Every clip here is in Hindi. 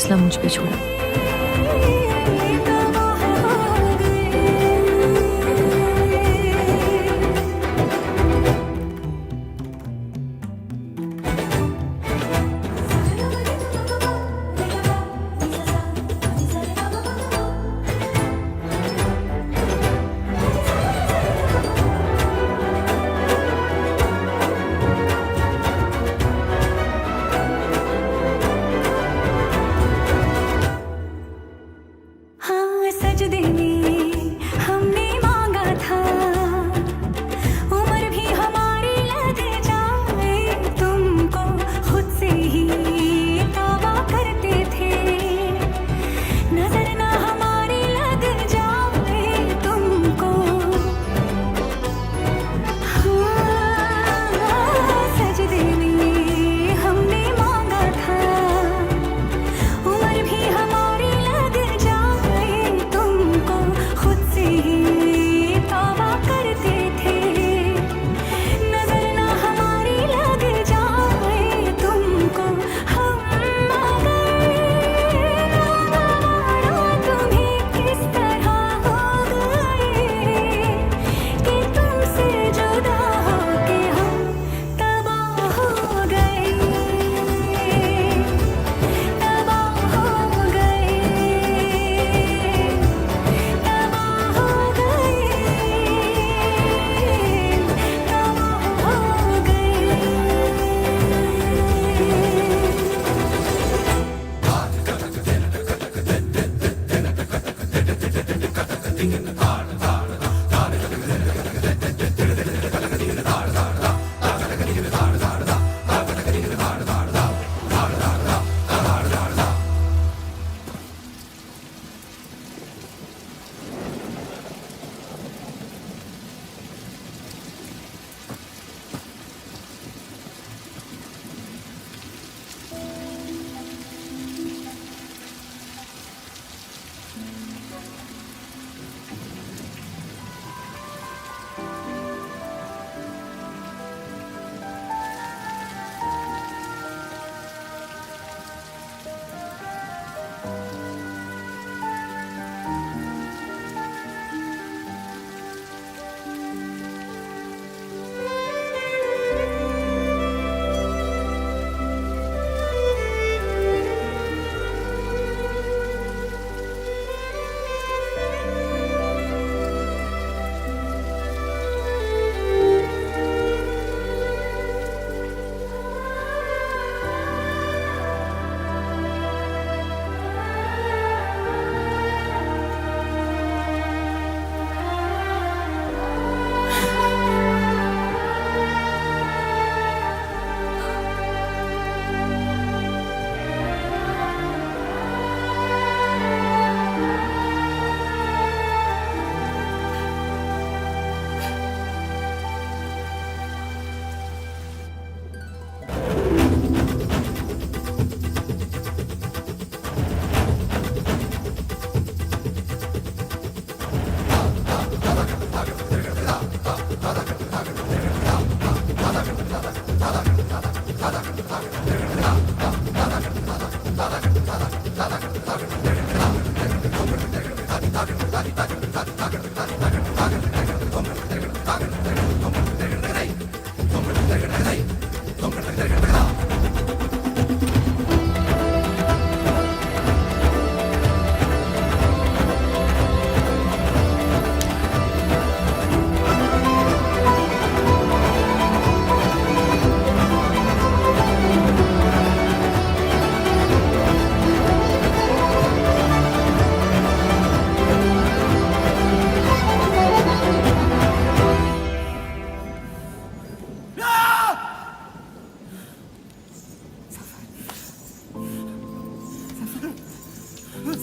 फैसला मुझ पे छोड़ा।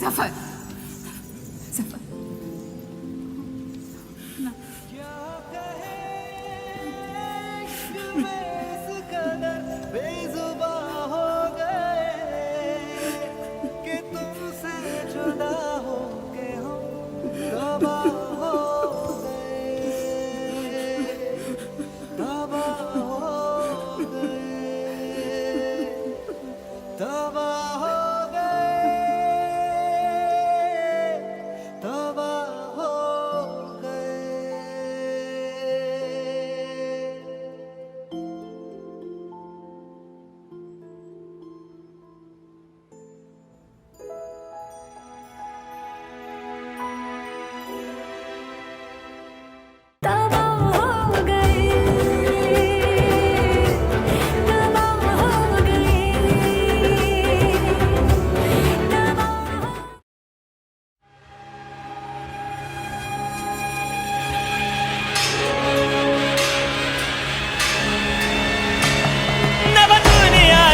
Zafer. Zafer. तबाह हो गए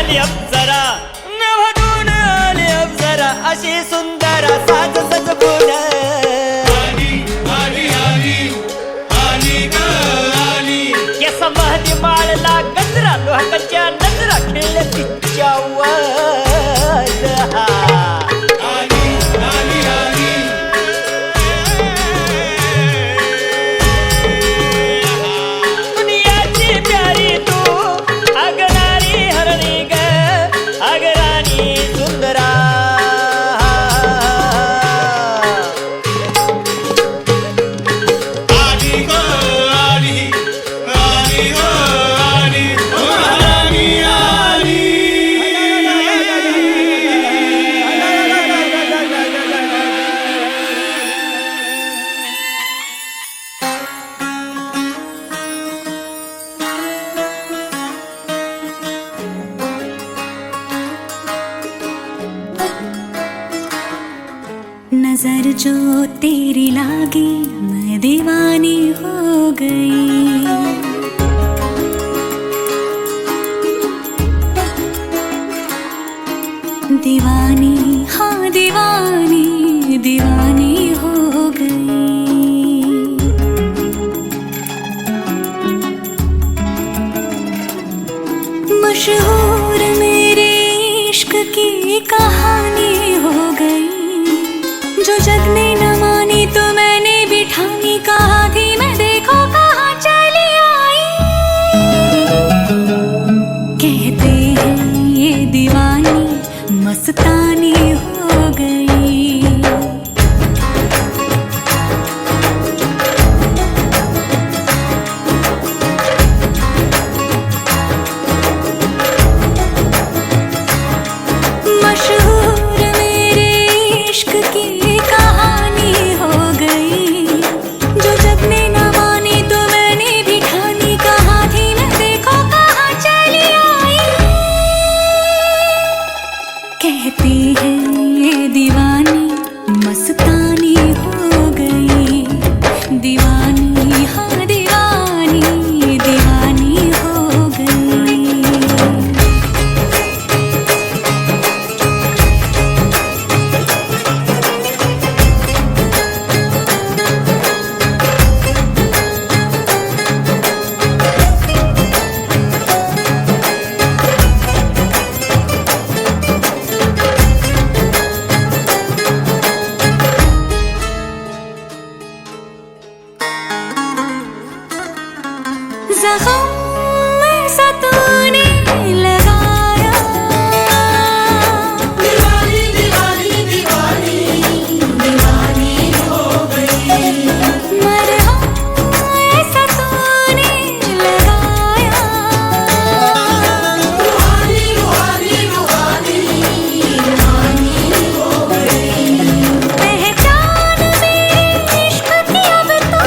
आली अप्सरा नभटून आली अप्सरा अशी सुंदर साज सजबून केस महदी माळला गजरा लोहकाच्या नजरा खेळल्या तिच्यावर दुनियाची प्यारी तू अगराणी हरणी ग अगराणी सुंदरा नजर जो तेरी लागी मैं दीवानी हो गई दीवानी हाँ दीवानी दीवानी हो गई मशहूर मेरे इश्क की कहानी हो गई जो जग ने न मानी तो मैंने भी ठानी कहा थी मैं देखो कहाँ चली आई कहते हैं ये दीवानी मस्तानी हो गई मशहूर मेरे इश्क की कहानी हो गई जो जग ने न मानी तो मैंने भी ठानी कहा थी मैं देखो कहाँ चली आई कहते हैं ये दीवानी मस्तानी हो गई दीवानी हाँ दीवानी दीवानी हो गई ज़ख्म ऐसा तूने लगाया दीवानी दीवानी दीवानी दीवानी हो गई मरहम ऐसा तूने लगाया रूहानी रूहानी रूहानी रूहानी हो गई पहचान मेरे इश्क की अब तो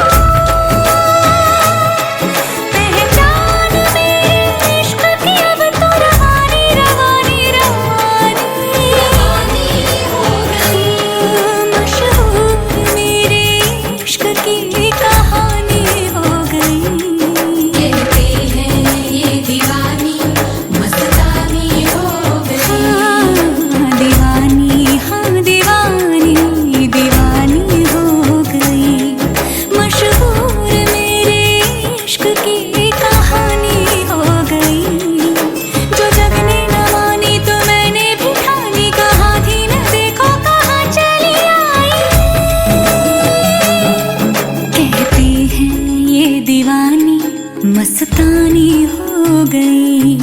मस्तानी हो गई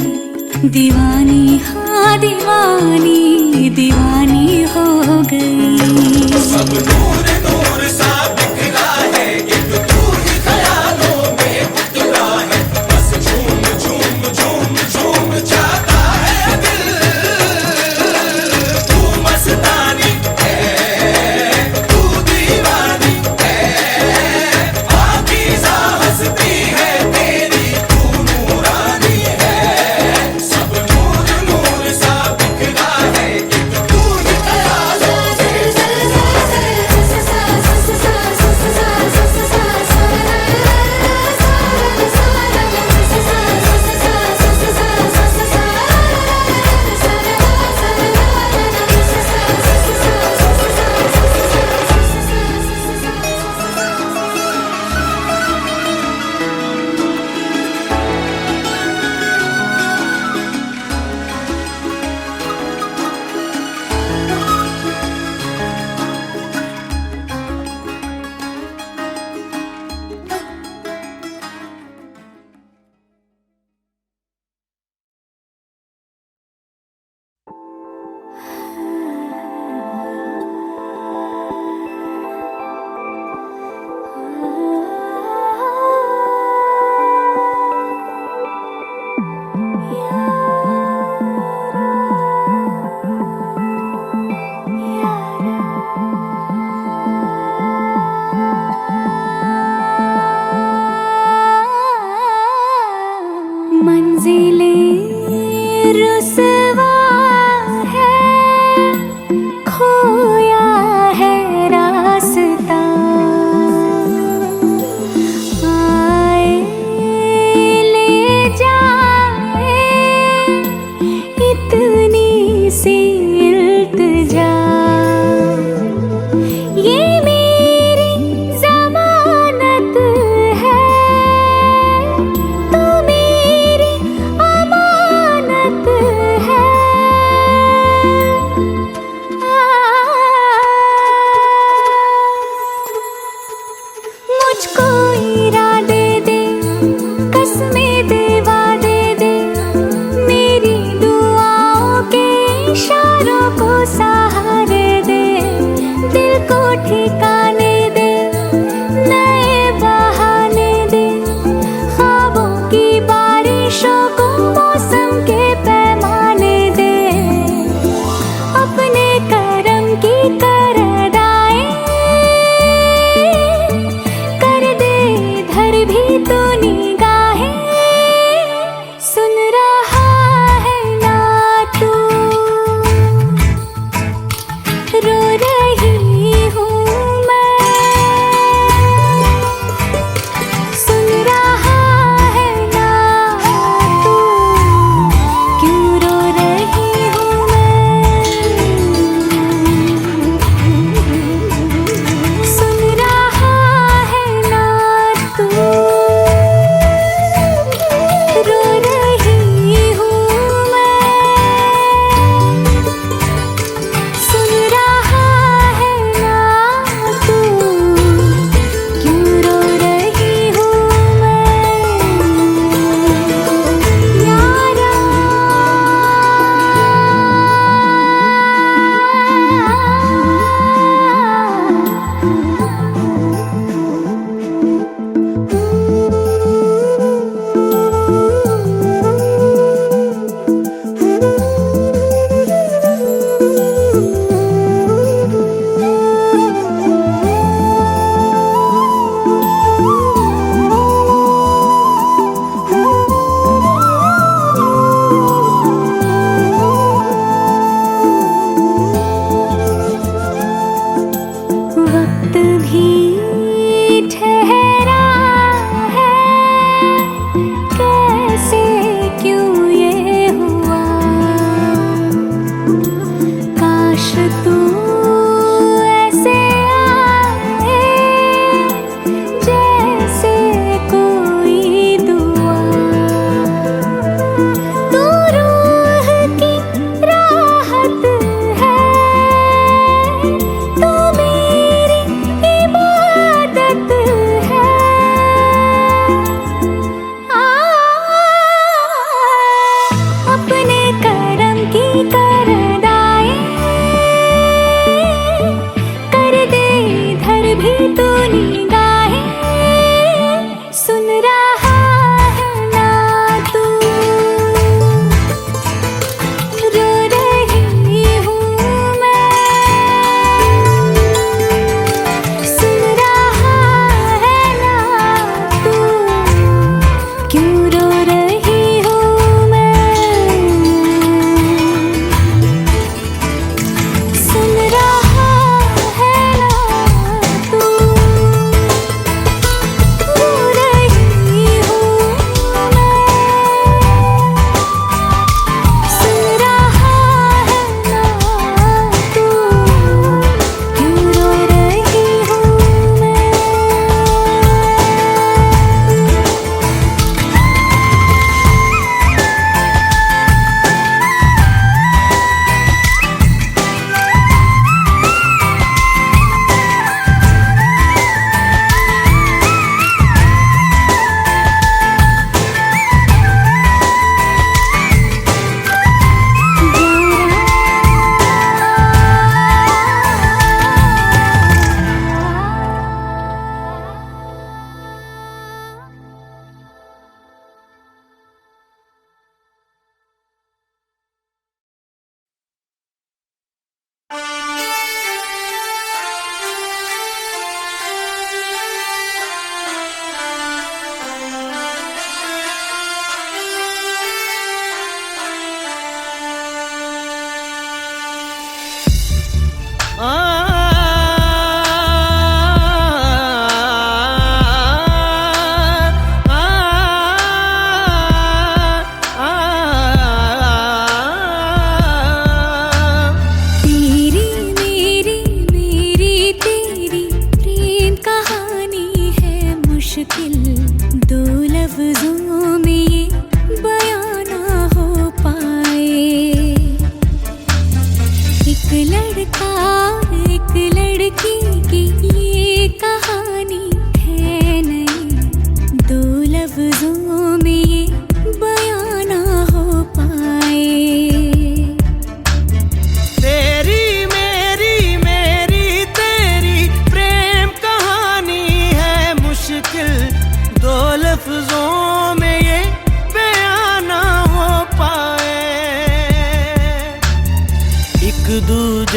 दीवानी हाँ दीवानी दीवानी हो गई सब नूर नूर सा बिखरा है एक तू ही ख्यालों में उतरा है बस झूम झूम झूम झूम जाता है दिल तू मस्तानी है तू दीवानी है पाकीज़ा हस्ती है तेरी तू नूरानी है सब नूर नूर सा बिखरा है एक तू ही ख्यालों में रुसवा है, खोया है रास्ता। आए ले जाए इतनी सी इल्तिजा, ये मेरी जमानत है, तू मेरी अमानत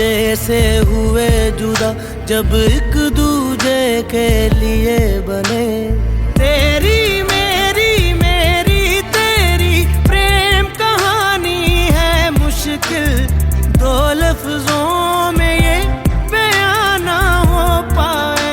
दूजे से हुए जुदा, जब एक दूजे के लिए बने। तेरी मेरी मेरी तेरी प्रेम कहानी है मुश्किल, दो लफ्जों में ये बयां ना हो पाए।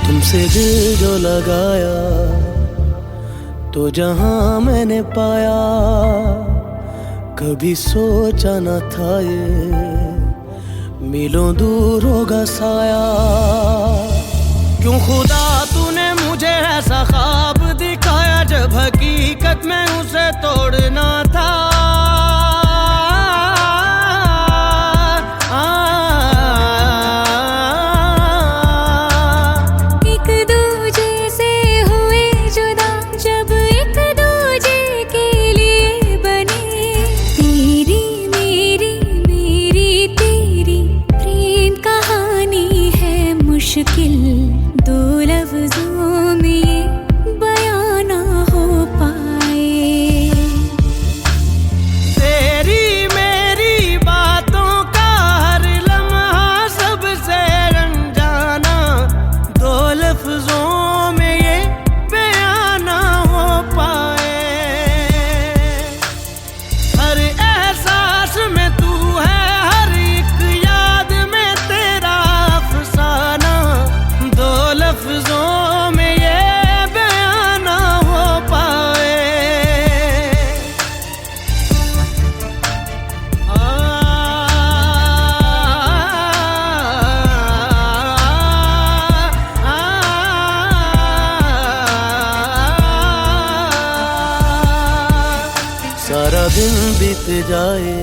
तुमसे दिल जो लगाया तो जहां मैंने पाया, कभी सोचा न था ये मीलों दूर होगा साया। क्यों खुदा तूने मुझे ऐसा ख्वाब दिखाया, जब हकीकत में उसे तोड़ना था। मुश्किल दो लफ्जों में ये बयां ना हो पाए। तेरी मेरी बातों का हर लम्हा सबसे अनजाना, दो लफ्जों में ये बयां ना हो पाए। हर एहसास में तू है, हर एक याद में तेरा अफसाना, दो लफ्जों में ये बयां ना हो पाए। सारा दिन बीत जाए,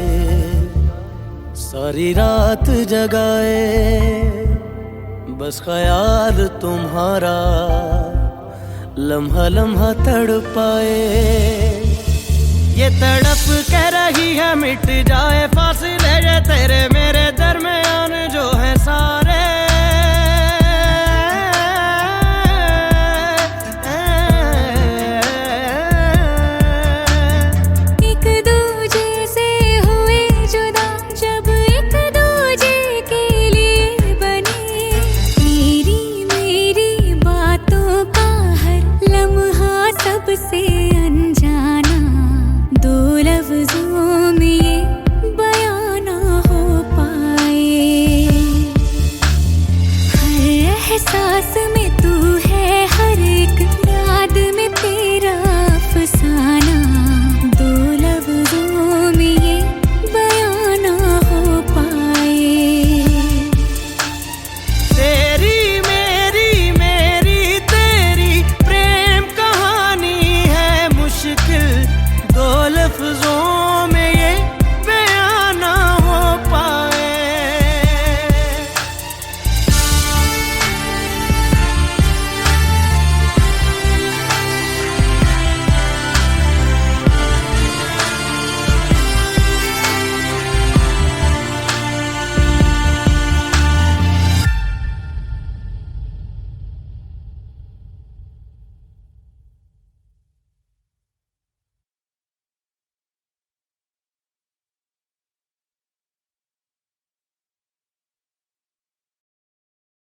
सारी रात जगाए, बस ख्याल तुम्हारा लम्हा लम्हा तड़पाए। ये तड़प कह रही है मिट जाए फासले, ये तेरे मेरे